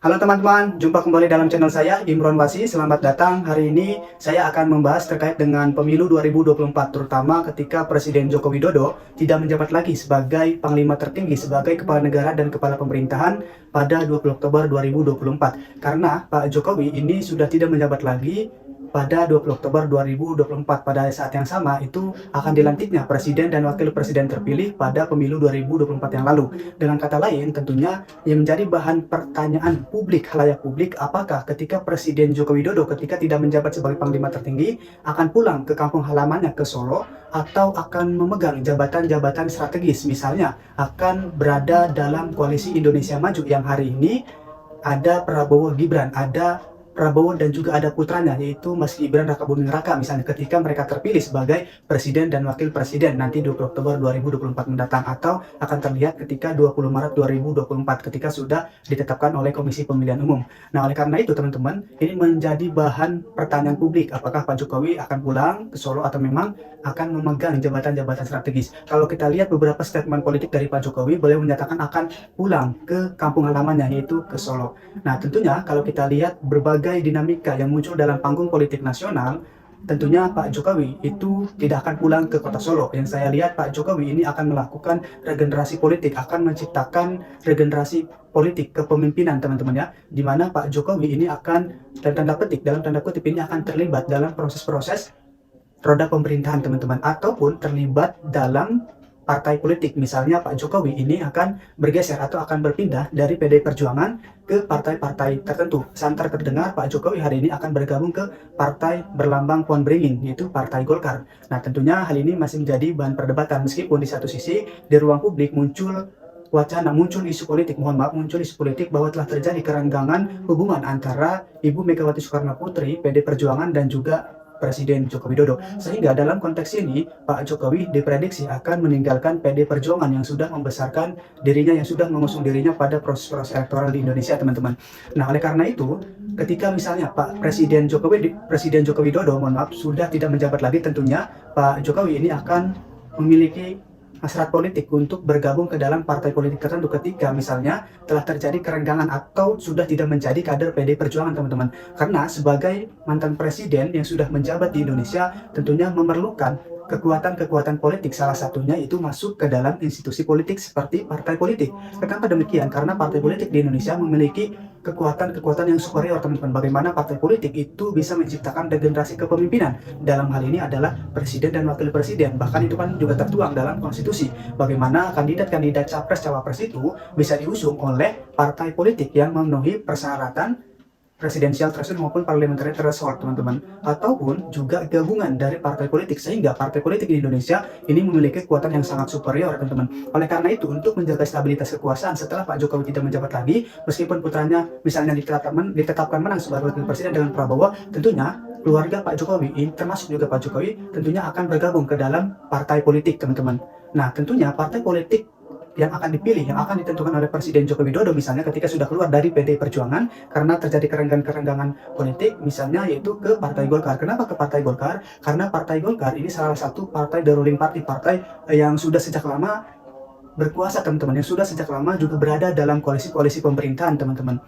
Halo teman-teman, jumpa kembali dalam channel saya, Imron Wasi. Selamat datang. Hari ini saya akan membahas terkait dengan pemilu 2024, terutama ketika Presiden Joko Widodo tidak menjabat lagi sebagai Panglima tertinggi, sebagai Kepala Negara dan Kepala Pemerintahan pada 20 Oktober 2024. Karena Pak Jokowi ini sudah tidak menjabat lagi pada 20 Oktober 2024. Pada saat yang sama itu akan dilantiknya Presiden dan Wakil Presiden terpilih pada pemilu 2024 yang lalu. Dengan kata lain, tentunya yang menjadi bahan pertanyaan publik, khalayak publik, apakah ketika Presiden Joko Widodo ketika tidak menjabat sebagai Panglima tertinggi akan pulang ke kampung halamannya ke Solo, atau akan memegang jabatan-jabatan strategis, misalnya akan berada dalam koalisi Indonesia Maju yang hari ini ada Prabowo Gibran, ada Prabowo dan juga ada putranya yaitu Mas Gibran Rakabuming Raka, misalnya ketika mereka terpilih sebagai presiden dan wakil presiden nanti 20 Oktober 2024 mendatang, atau akan terlihat ketika 20 Maret 2024 ketika sudah ditetapkan oleh Komisi Pemilihan Umum. Nah, oleh karena itu teman-teman, ini menjadi bahan pertanyaan publik, apakah Pak Jokowi akan pulang ke Solo atau memang akan memegang jabatan-jabatan strategis. Kalau kita lihat beberapa statement politik dari Pak Jokowi, beliau menyatakan akan pulang ke kampung halamannya yaitu ke Solo. Nah, tentunya kalau kita lihat berbagai dinamika yang muncul dalam panggung politik nasional, tentunya Pak Jokowi itu tidak akan pulang ke kota Solo. Yang saya lihat Pak Jokowi ini akan melakukan regenerasi politik, akan menciptakan regenerasi politik kepemimpinan teman-teman ya, di mana Pak Jokowi ini akan dalam tanda kutip ini akan terlibat dalam proses-proses roda pemerintahan teman-teman, ataupun terlibat dalam partai politik. Misalnya Pak Jokowi ini akan bergeser atau akan berpindah dari PDI Perjuangan ke partai-partai tertentu. Santer terdengar Pak Jokowi hari ini akan bergabung ke partai berlambang pohon beringin, yaitu Partai Golkar. Nah, tentunya hal ini masih menjadi bahan perdebatan, meskipun di satu sisi di ruang publik muncul isu politik bahwa telah terjadi kerenggangan hubungan antara Ibu Megawati Soekarno Putri, PD Perjuangan, dan juga Presiden Joko Widodo. Sehingga dalam konteks ini, Pak Jokowi diprediksi akan meninggalkan PD Perjuangan yang sudah membesarkan dirinya, yang sudah mengusung dirinya pada proses-proses elektoral di Indonesia, teman-teman. Nah, oleh karena itu, ketika misalnya Presiden Joko Widodo, sudah tidak menjabat lagi, tentunya Pak Jokowi ini akan memiliki hasrat politik untuk bergabung ke dalam partai politik tertentu ketika misalnya telah terjadi kerenggangan atau sudah tidak menjadi kader PD Perjuangan, teman-teman. Karena sebagai mantan presiden yang sudah menjabat di Indonesia, tentunya memerlukan kekuatan-kekuatan politik, salah satunya itu masuk ke dalam institusi politik seperti partai politik. Kenapa demikian? Karena partai politik di Indonesia memiliki kekuatan-kekuatan yang superior, teman-teman. Bagaimana partai politik itu bisa menciptakan regenerasi kepemimpinan, dalam hal ini adalah presiden dan wakil presiden. Bahkan itu kan juga tertuang dalam konstitusi, bagaimana kandidat-kandidat capres-cawapres itu bisa diusung oleh partai politik yang memenuhi persyaratan presidensial threshold maupun parliamentary threshold, teman-teman, ataupun juga gabungan dari partai politik, sehingga partai politik di Indonesia ini memiliki kekuatan yang sangat superior, teman-teman. Oleh karena itu, untuk menjaga stabilitas kekuasaan setelah Pak Jokowi tidak menjabat lagi, meskipun putranya misalnya ditetapkan menang sebagai wakil presiden dengan Prabowo, tentunya keluarga Pak Jokowi, termasuk juga Pak Jokowi, tentunya akan bergabung ke dalam partai politik, teman-teman. Nah, tentunya partai politik yang akan dipilih, yang akan ditentukan oleh Presiden Joko Widodo misalnya ketika sudah keluar dari PDI Perjuangan karena terjadi kerenggangan politik, misalnya yaitu ke Partai Golkar. Kenapa ke Partai Golkar? Karena Partai Golkar ini salah satu partai the ruling party, partai yang sudah sejak lama berkuasa, teman-teman, yang sudah sejak lama juga berada dalam koalisi-koalisi pemerintahan, teman-teman.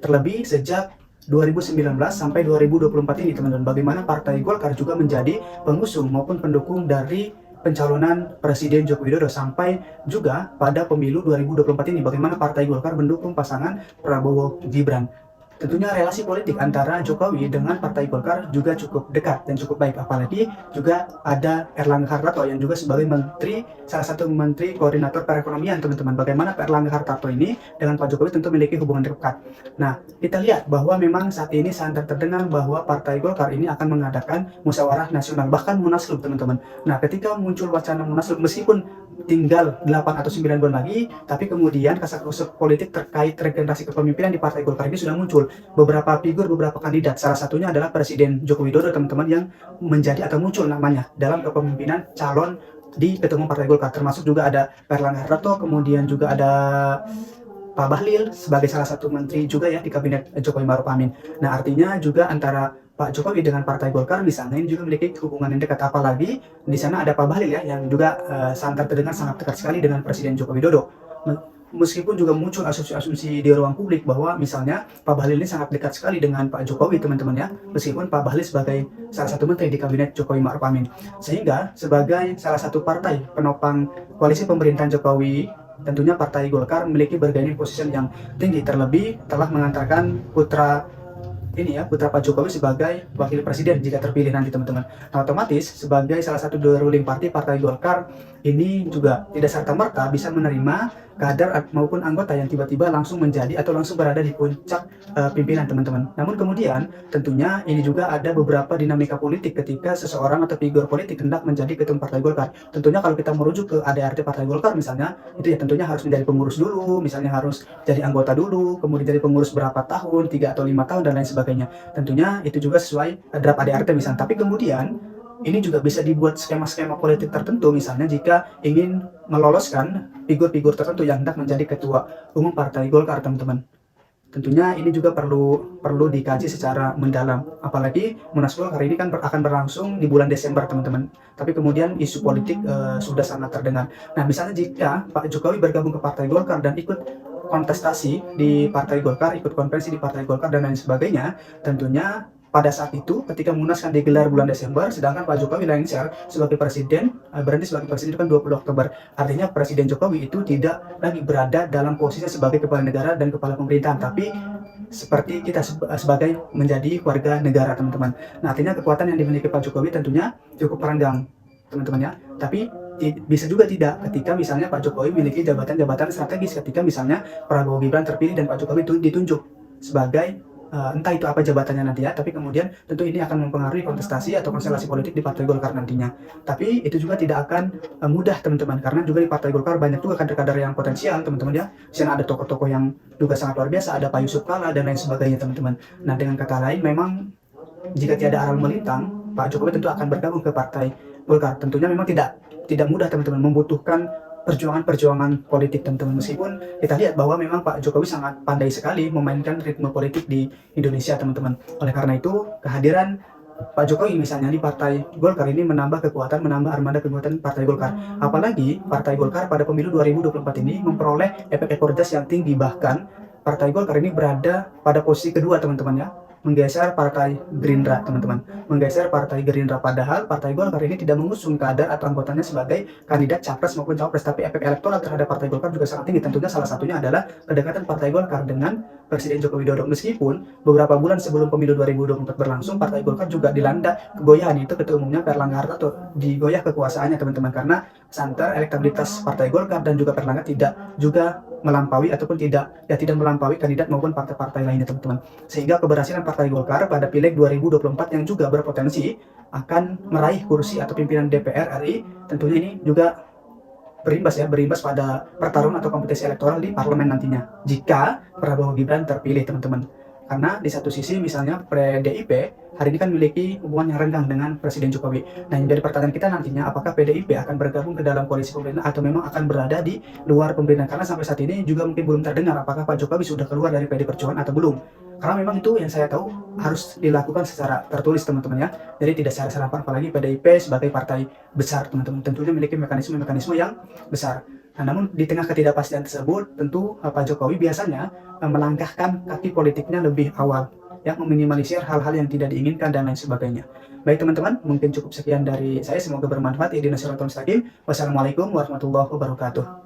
Terlebih sejak 2019 sampai 2024 ini, teman-teman, bagaimana Partai Golkar juga menjadi pengusung maupun pendukung dari pencalonan Presiden Joko Widodo sampai juga pada pemilu 2024 ini, bagaimana Partai Golkar mendukung pasangan Prabowo Gibran. Tentunya relasi politik antara Jokowi dengan Partai Golkar juga cukup dekat dan cukup baik, apalagi juga ada Erlangga Hartarto yang juga sebagai menteri, salah satu menteri koordinator perekonomian, teman-teman. Bagaimana Pak Erlangga Hartarto ini dengan Pak Jokowi tentu memiliki hubungan dekat. Nah, kita lihat bahwa memang saat ini sangat terdengar bahwa Partai Golkar ini akan mengadakan musyawarah nasional, bahkan munaslup, teman-teman. Nah, ketika muncul wacana munaslup, meskipun tinggal 8 atau 9 bulan lagi, tapi kemudian kasak-kusuk politik terkait regenerasi kepemimpinan di Partai Golkar ini sudah muncul beberapa figur, beberapa kandidat. Salah satunya adalah Presiden Joko Widodo, teman-teman, yang menjadi atau muncul namanya dalam kepemimpinan calon di Ketua Umum Partai Golkar, termasuk juga ada Erlangga Hartarto, kemudian juga ada Pak Bahlil sebagai salah satu menteri juga ya di kabinet Jokowi Maruf Amin. Nah, artinya juga antara Pak Jokowi dengan Partai Golkar misalnya ini juga memiliki hubungan yang dekat, apalagi di sana ada Pak Bahlil ya yang juga sangat terdengar sangat dekat sekali dengan Presiden Joko Widodo. meskipun juga muncul asumsi-asumsi di ruang publik bahwa misalnya Pak Bahlil ini sangat dekat sekali dengan Pak Jokowi teman-teman ya, meskipun Pak Bahlil sebagai salah satu menteri di kabinet Jokowi Ma'ruf Amin. Sehingga sebagai salah satu partai penopang koalisi pemerintahan Jokowi, tentunya Partai Golkar memiliki bargaining position yang tinggi, terlebih telah mengantarkan putra Pak Jokowi sebagai wakil presiden jika terpilih nanti teman-teman. Nah, otomatis sebagai salah satu the ruling party Partai Golkar ini juga tidak serta-merta bisa menerima kader maupun anggota yang tiba-tiba langsung menjadi atau langsung berada di puncak pimpinan teman-teman. Namun kemudian tentunya ini juga ada beberapa dinamika politik ketika seseorang atau figur politik hendak menjadi ketum Partai Golkar. Tentunya kalau kita merujuk ke ADART Partai Golkar misalnya, itu ya tentunya harus menjadi pengurus dulu, misalnya harus jadi anggota dulu, kemudian jadi pengurus berapa tahun, 3 atau 5 tahun dan lain sebagainya. Tentunya itu juga sesuai draft ADART misalnya. Tapi kemudian ini juga bisa dibuat skema-skema politik tertentu, misalnya jika ingin meloloskan figur-figur tertentu yang hendak menjadi ketua umum Partai Golkar teman-teman. Tentunya ini juga perlu dikaji secara mendalam, apalagi Munas Golkar ini kan akan berlangsung di bulan Desember teman-teman. Tapi kemudian isu politik sudah sangat terdengar. Nah, misalnya jika Pak Jokowi bergabung ke Partai Golkar dan ikut kontestasi di Partai Golkar, ikut konvensi di Partai Golkar dan lain sebagainya, tentunya pada saat itu ketika Munas kan digelar bulan Desember, sedangkan Pak Jokowi lengser sebagai presiden, berhenti sebagai presiden itu kan 20 Oktober. Artinya Presiden Jokowi itu tidak lagi berada dalam posisi sebagai kepala negara dan kepala pemerintahan, tapi seperti kita sebagai menjadi warga negara teman-teman. Nah, artinya kekuatan yang dimiliki Pak Jokowi tentunya cukup renggang teman-teman ya. Tapi bisa juga tidak ketika misalnya Pak Jokowi memiliki jabatan-jabatan strategis, ketika misalnya Prabowo Gibran terpilih dan Pak Jokowi itu ditunjuk sebagai entah itu apa jabatannya nanti ya, tapi kemudian tentu ini akan mempengaruhi kontestasi atau konstelasi politik di Partai Golkar nantinya. Tapi itu juga tidak akan mudah teman-teman, karena juga di Partai Golkar banyak juga kader-kader yang potensial teman-teman ya. Di sana ada tokoh-tokoh yang juga sangat luar biasa, ada Pak Yusuf Kalla dan lain sebagainya teman-teman. Nah, dengan kata lain memang jika tiada aral melintang, Pak Jokowi tentu akan bergabung ke Partai Golkar. Tentunya memang tidak mudah teman-teman, membutuhkan perjuangan politik teman-teman, meskipun kita lihat bahwa memang Pak Jokowi sangat pandai sekali memainkan ritme politik di Indonesia teman-teman. Oleh karena itu kehadiran Pak Jokowi misalnya di Partai Golkar ini menambah menambah armada kekuatan Partai Golkar. Apalagi Partai Golkar pada pemilu 2024 ini memperoleh efek ekor jas yang tinggi, bahkan Partai Golkar ini berada pada posisi kedua teman-teman ya, menggeser Partai Gerindra teman-teman, menggeser Partai Gerindra, padahal Partai Golkar ini tidak mengusung kader atau anggotanya sebagai kandidat capres maupun cawapres, tapi efek elektoral terhadap Partai Golkar juga sangat tinggi. Tentunya salah satunya adalah kedekatan Partai Golkar dengan Presiden Joko Widodo. Meskipun beberapa bulan sebelum pemilu 2024 berlangsung, Partai Golkar juga dilanda kegoyahan, itu ketua umumnya Erlangga Hartarto digoyah kekuasaannya teman-teman, karena santer elektabilitas Partai Golkar dan juga Erlangga tidak juga melampaui ataupun tidak melampaui kandidat maupun partai-partai lainnya teman-teman. Sehingga keberhasilan Partai Golkar pada Pileg 2024 yang juga berpotensi akan meraih kursi atau pimpinan DPR RI, tentunya ini juga berimbas pada pertarungan atau kompetisi elektoral di parlemen nantinya jika Prabowo Gibran terpilih teman-teman. Karena di satu sisi misalnya PDIP hari ini kan memiliki hubungan yang renggang dengan Presiden Jokowi. Nah, yang jadi pertanyaan kita nantinya, apakah PDIP akan bergabung ke dalam koalisi pemerintah atau memang akan berada di luar pemerintahan? Karena sampai saat ini juga mungkin belum terdengar apakah Pak Jokowi sudah keluar dari PD Perjuangan atau belum. Karena memang itu yang saya tahu harus dilakukan secara tertulis teman-teman ya. Jadi tidak secara serapan, apalagi PDIP sebagai partai besar teman-teman tentunya memiliki mekanisme-mekanisme yang besar. Nah, namun di tengah ketidakpastian tersebut, tentu Pak Jokowi biasanya melangkahkan kaki politiknya lebih awal, yang meminimalisir hal-hal yang tidak diinginkan dan lain sebagainya. Baik teman-teman, mungkin cukup sekian dari saya. Semoga bermanfaat. Wassalamualaikum warahmatullahi wabarakatuh.